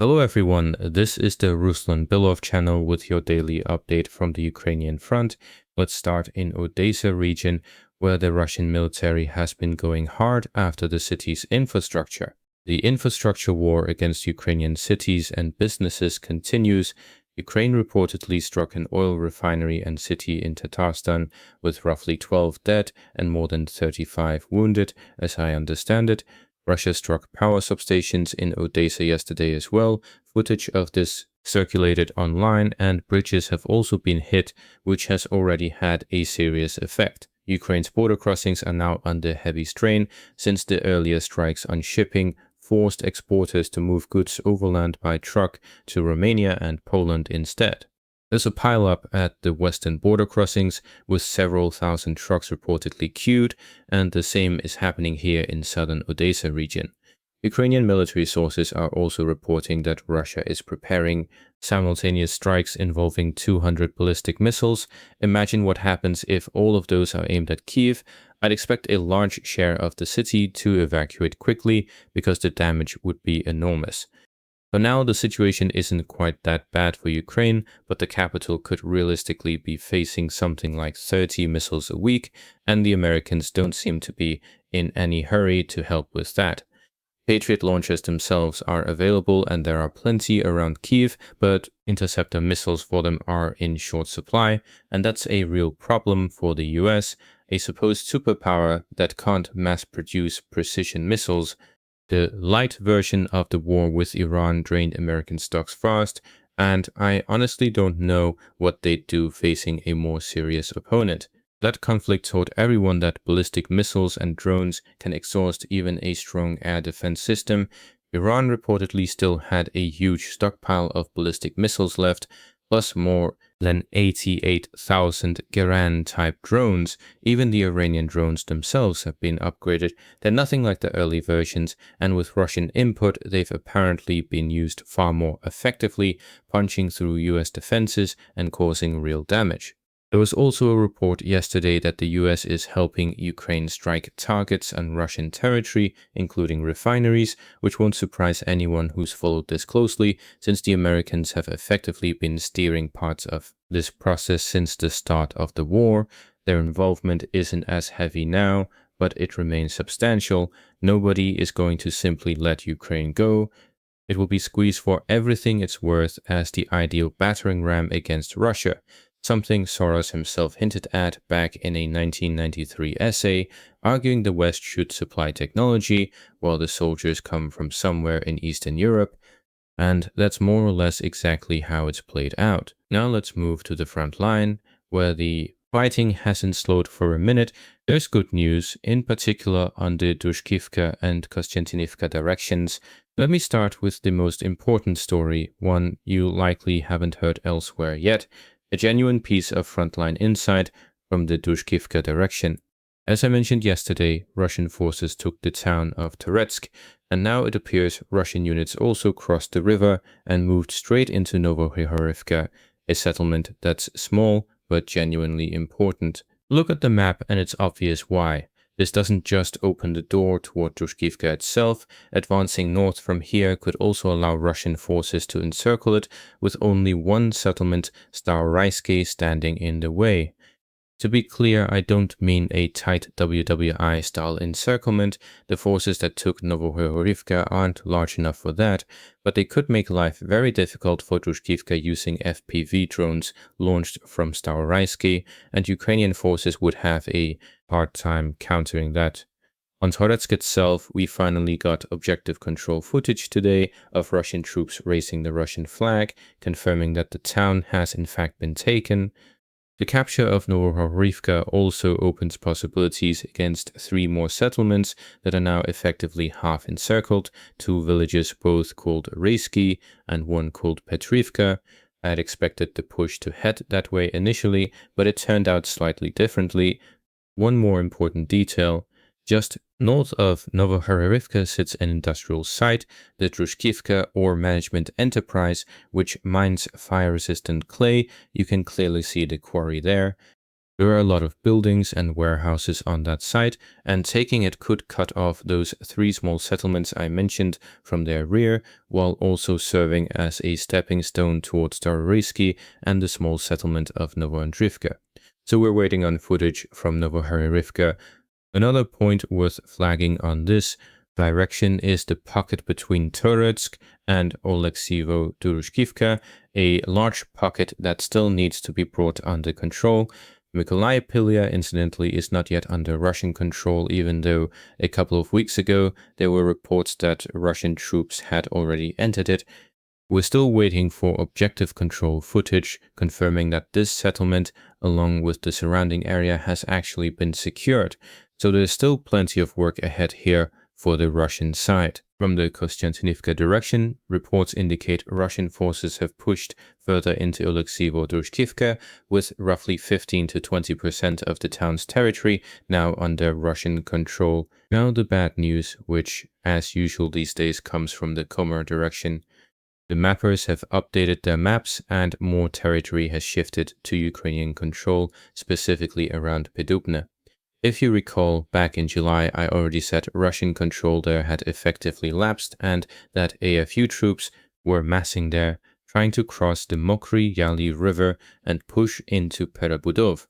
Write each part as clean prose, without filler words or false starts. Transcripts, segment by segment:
Hello everyone, this is the Ruslan Bilov channel with your daily update from the Ukrainian front. Let's start in Odessa region, where the Russian military has been going hard after the city's infrastructure. The infrastructure war against Ukrainian cities and businesses continues. Ukraine reportedly struck an oil refinery and city in Tatarstan with roughly 12 dead and more than 35 wounded, as I understand it. Russia struck power substations in Odessa yesterday as well. Footage of this circulated online, and bridges have also been hit, which has already had a serious effect. Ukraine's border crossings are now under heavy strain since the earlier strikes on shipping forced exporters to move goods overland by truck to Romania and Poland instead. There's a pileup at the western border crossings, with several thousand trucks reportedly queued, and the same is happening here in southern Odessa region. Ukrainian military sources are also reporting that Russia is preparing simultaneous strikes involving 200 ballistic missiles. Imagine what happens if all of those are aimed at Kiev. I'd expect a large share of the city to evacuate quickly because the damage would be enormous. For now, the situation isn't quite that bad for Ukraine, but the capital could realistically be facing something like 30 missiles a week, and the Americans don't seem to be in any hurry to help with that. Patriot launchers themselves are available and there are plenty around Kiev, but interceptor missiles for them are in short supply, and that's a real problem for the US, a supposed superpower that can't mass produce precision missiles. The light version of the war with Iran drained American stocks fast, and I honestly don't know what they'd do facing a more serious opponent. That conflict taught everyone that ballistic missiles and drones can exhaust even a strong air defense system. Iran reportedly still had a huge stockpile of ballistic missiles left, plus more than 88,000 Geran-type drones. Even the Iranian drones themselves have been upgraded. They're nothing like the early versions, and with Russian input, they've apparently been used far more effectively, punching through US defenses and causing real damage. There was also a report yesterday that the US is helping Ukraine strike targets on Russian territory, including refineries, which won't surprise anyone who's followed this closely, since the Americans have effectively been steering parts of this process since the start of the war. Their involvement isn't as heavy now, but it remains substantial. Nobody is going to simply let Ukraine go. It will be squeezed for everything it's worth as the ideal battering ram against Russia, something Soros himself hinted at back in a 1993 essay, arguing the West should supply technology while the soldiers come from somewhere in Eastern Europe, and that's more or less exactly how it's played out. Now let's move to the front line, where the fighting hasn't slowed for a minute. There's good news, in particular on the Druzhkivka and Kostiantynivka directions. Let me start with the most important story, one you likely haven't heard elsewhere yet. A genuine piece of frontline insight from the Druzhkivka direction. As I mentioned yesterday, Russian forces took the town of Toretsk, and now it appears Russian units also crossed the river and moved straight into Novohryhorivka, a settlement that's small but genuinely important. Look at the map and it's obvious why. This doesn't just open the door toward Druzhkivka itself. Advancing north from here could also allow Russian forces to encircle it, with only one settlement, Zaporizhzhia, standing in the way. To be clear, I don't mean a tight WWI-style encirclement. The forces that took Novohryhorivka aren't large enough for that, but they could make life very difficult for Druzhkivka using FPV drones launched from Zaporizhzhia, and Ukrainian forces would have a hard time countering that. On Toretsk itself, we finally got objective control footage today of Russian troops raising the Russian flag, confirming that the town has in fact been taken. The capture of Novohryhorivka also opens possibilities against 3 more settlements that are now effectively half encircled, 2 villages both called Reisky and 1 called Petrivka. I had expected the push to head that way initially, but it turned out slightly differently. One more important detail. Just north of Novohryhorivka sits an industrial site, the Druzhkivka Ore Management Enterprise, which mines fire-resistant clay. You can clearly see the quarry there. There are a lot of buildings and warehouses on that site, and taking it could cut off those 3 small settlements I mentioned from their rear, while also serving as a stepping stone towards Toretsk and the small settlement of Novohryhorivka. So we're waiting on footage from Novohryhorivka. Another point worth flagging on this direction is the pocket between Toretsk and Druzhkivka, a large pocket that still needs to be brought under control. Mykolaiv incidentally, is not yet under Russian control, even though a couple of weeks ago there were reports that Russian troops had already entered it. We're still waiting for objective control footage confirming that this settlement, along with the surrounding area, has actually been secured. So there's still plenty of work ahead here for the Russian side. From the Kostiantynivka direction, reports indicate Russian forces have pushed further into Druzhkivka, with roughly 15 to 20% of the town's territory now under Russian control. Now the bad news, which as usual these days comes from the Kamar direction. The mappers have updated their maps and more territory has shifted to Ukrainian control, specifically around Pedubne. If you recall, back in July I already said Russian control there had effectively lapsed and that AFU troops were massing there, trying to cross the Mokry Yali River and push into Perabudov.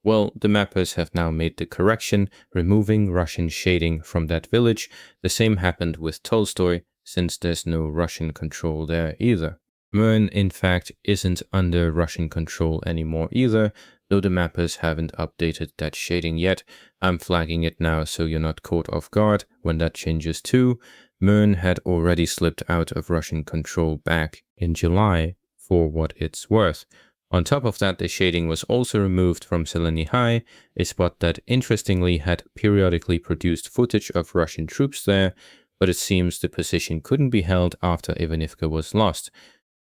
Well, the mappers have now made the correction, removing Russian shading from that village. The same happened with Tolstoy, since there's no Russian control there either. Mern, in fact, isn't under Russian control anymore either, though the mappers haven't updated that shading yet. I'm flagging it now so you're not caught off guard when that changes too. Mern had already slipped out of Russian control back in July, for what it's worth. On top of that, the shading was also removed from Zeleny High, a spot that interestingly had periodically produced footage of Russian troops there, but it seems the position couldn't be held after Ivanivka was lost.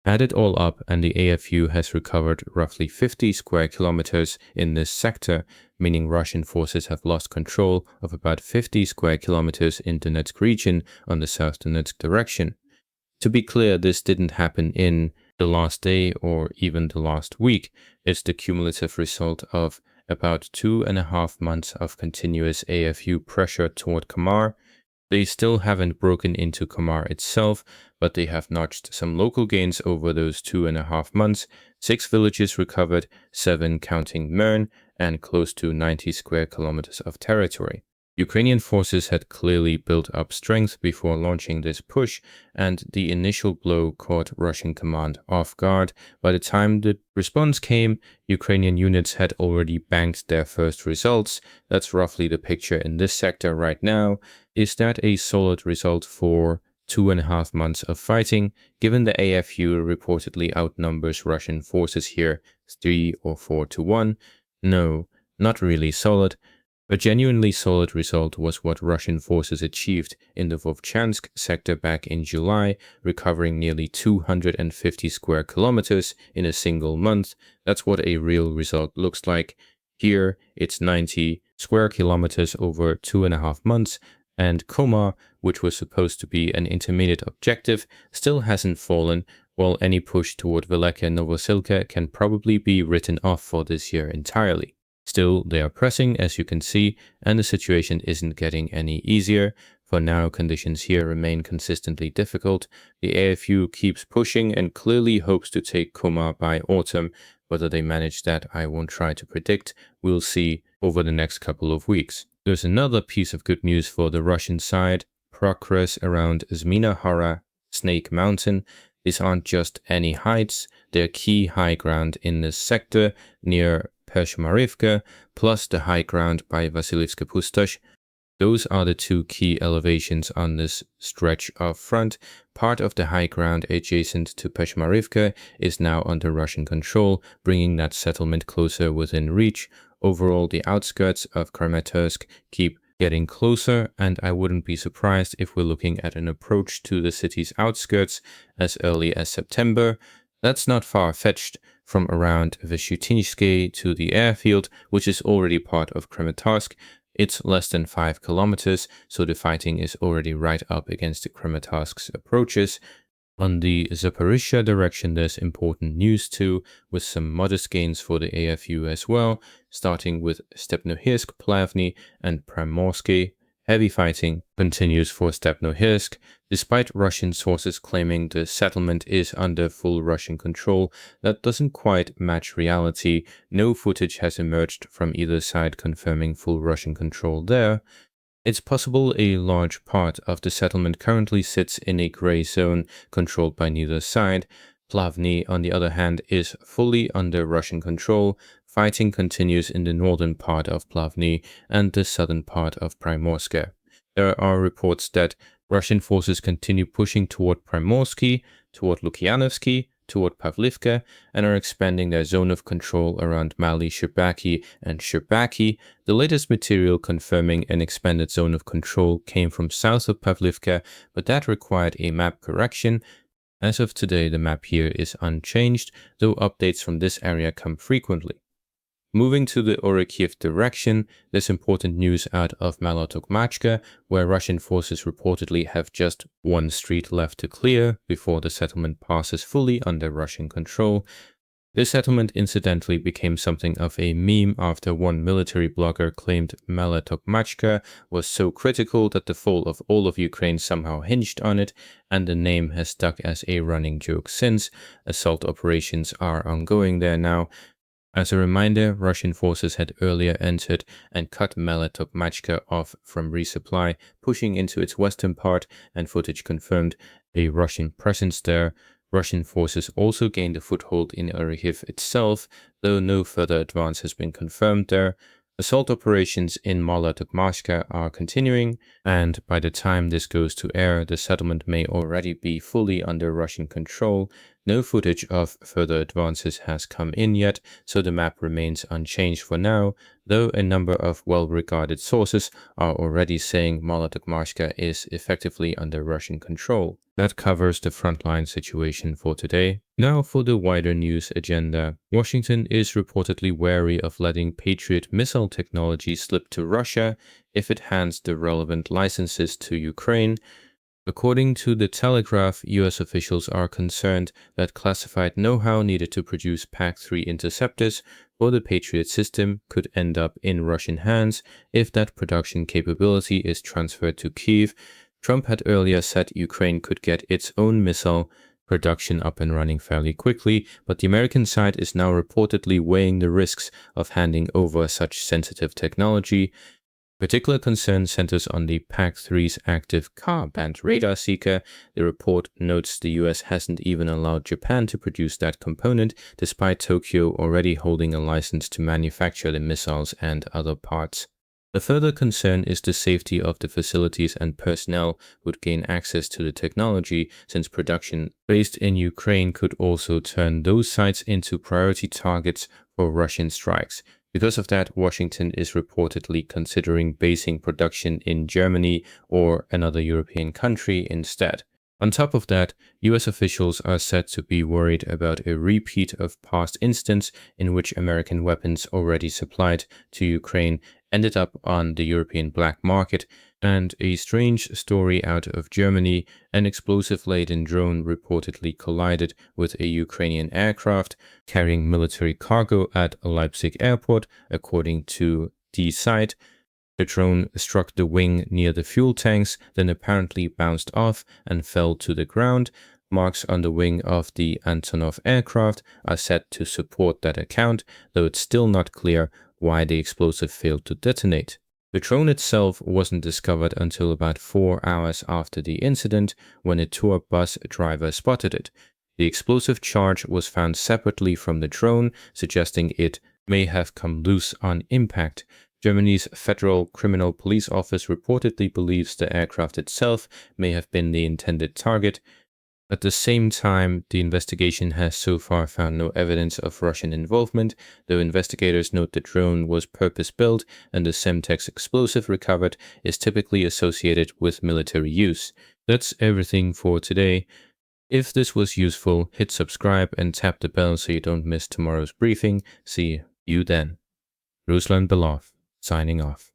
Add it all up and the AFU has recovered roughly 50 square kilometers in this sector, meaning Russian forces have lost control of about 50 square kilometers in Donetsk region on the South Donetsk direction. To be clear, this didn't happen in the last day or even the last week. It's the cumulative result of about 2.5 months of continuous AFU pressure toward Kamar. They still haven't broken into Kamar itself, but they have notched some local gains over those 2.5 months. 6 villages recovered, 7 counting Mern, and close to 90 square kilometers of territory. Ukrainian forces had clearly built up strength before launching this push, and the initial blow caught Russian command off guard. By the time the response came, Ukrainian units had already banked their first results. That's roughly the picture in this sector right now. Is that a solid result for 2.5 months of fighting, given the AFU reportedly outnumbers Russian forces here 3 or 4 to 1? No, not really solid. A genuinely solid result was what Russian forces achieved in the Vovchansk sector back in July, recovering nearly 250 square kilometers in a single month. That's what a real result looks like. Here, it's 90 square kilometers over 2.5 months, and Koma, which was supposed to be an intermediate objective, still hasn't fallen, while any push toward Velika Novosilka can probably be written off for this year entirely. Still, they are pressing, as you can see, and the situation isn't getting any easier. For now, conditions here remain consistently difficult. The AFU keeps pushing and clearly hopes to take Koma by autumn. Whether they manage that, I won't try to predict. We'll see over the next couple of weeks. There's another piece of good news for the Russian side. Progress around Zmina Hora, Snake Mountain. These aren't just any heights. They're key high ground in this sector near Pershmarivka, plus the high ground by Vasilivska Pustosh. Those are the 2 key elevations on this stretch of front. Part of the high ground adjacent to Pershmarivka is now under Russian control, bringing that settlement closer within reach. Overall, the outskirts of Kramatorsk keep getting closer, and I wouldn't be surprised if we're looking at an approach to the city's outskirts as early as September. That's not far-fetched. From around Vyshutinsky to the airfield, which is already part of Kramatorsk. It's less than 5 kilometers, so the fighting is already right up against the Kramatorsk's approaches. On the Zaporizhzhia direction, there's important news too, with some modest gains for the AFU as well, starting with Stepnohirsk, Plavny, and Primorsky. Heavy fighting continues for Stepnohirsk, despite Russian sources claiming the settlement is under full Russian control. That doesn't quite match reality. No footage has emerged from either side confirming full Russian control there. It's possible a large part of the settlement currently sits in a gray zone controlled by neither side. Plavny, on the other hand, is fully under Russian control. Fighting continues in the northern part of Plavny and the southern part of Primorsk. There are reports that Russian forces continue pushing toward Primorsky, toward Lukyanovsky, toward Pavlivka, and are expanding their zone of control around Mali Sherbaki and Sherbaki. The latest material confirming an expanded zone of control came from south of Pavlivka, but that required a map correction. As of today, the map here is unchanged, though updates from this area come frequently. Moving to the Orikhiv direction, there's important news out of Malotokmachka, where Russian forces reportedly have just one street left to clear before the settlement passes fully under Russian control. This settlement incidentally became something of a meme after one military blogger claimed Malotokmachka was so critical that the fall of all of Ukraine somehow hinged on it, and the name has stuck as a running joke since. Assault operations are ongoing there now. As a reminder, Russian forces had earlier entered and cut Malotokmachka off from resupply, pushing into its western part, and footage confirmed a Russian presence there. Russian forces also gained a foothold in Orikhiv itself, though no further advance has been confirmed there. Assault operations in Malotokmachka are continuing, and by the time this goes to air, the settlement may already be fully under Russian control. No footage of further advances has come in yet, so the map remains unchanged for now, though a number of well-regarded sources are already saying Malotokmachka is effectively under Russian control. That covers the frontline situation for today. Now for the wider news agenda. Washington is reportedly wary of letting Patriot missile technology slip to Russia if it hands the relevant licenses to Ukraine. According to The Telegraph, US officials are concerned that classified know-how needed to produce PAC-3 interceptors for the Patriot system could end up in Russian hands if that production capability is transferred to Kyiv. Trump had earlier said Ukraine could get its own missile production up and running fairly quickly, but the American side is now reportedly weighing the risks of handing over such sensitive technology. Particular concern centers on the PAC-3's active Ka-band radar seeker. The report notes the US hasn't even allowed Japan to produce that component, despite Tokyo already holding a license to manufacture the missiles and other parts. The further concern is the safety of the facilities and personnel who would gain access to the technology, since production based in Ukraine could also turn those sites into priority targets for Russian strikes. Because of that, Washington is reportedly considering basing production in Germany or another European country instead. On top of that, US officials are said to be worried about a repeat of past incidents in which American weapons already supplied to Ukraine ended up on the European black market. And a strange story out of Germany, an explosive-laden drone reportedly collided with a Ukrainian aircraft carrying military cargo at Leipzig airport, according to the site. The drone struck the wing near the fuel tanks, then apparently bounced off and fell to the ground. Marks on the wing of the Antonov aircraft are said to support that account, though it's still not clear why the explosive failed to detonate. The drone itself wasn't discovered until about 4 hours after the incident, when a tour bus driver spotted it. The explosive charge was found separately from the drone, suggesting it may have come loose on impact. Germany's Federal Criminal Police Office reportedly believes the aircraft itself may have been the intended target. At the same time, the investigation has so far found no evidence of Russian involvement, though investigators note the drone was purpose-built and the Semtex explosive recovered is typically associated with military use. That's everything for today. If this was useful, hit subscribe and tap the bell so you don't miss tomorrow's briefing. See you then. Ruslan Belov, signing off.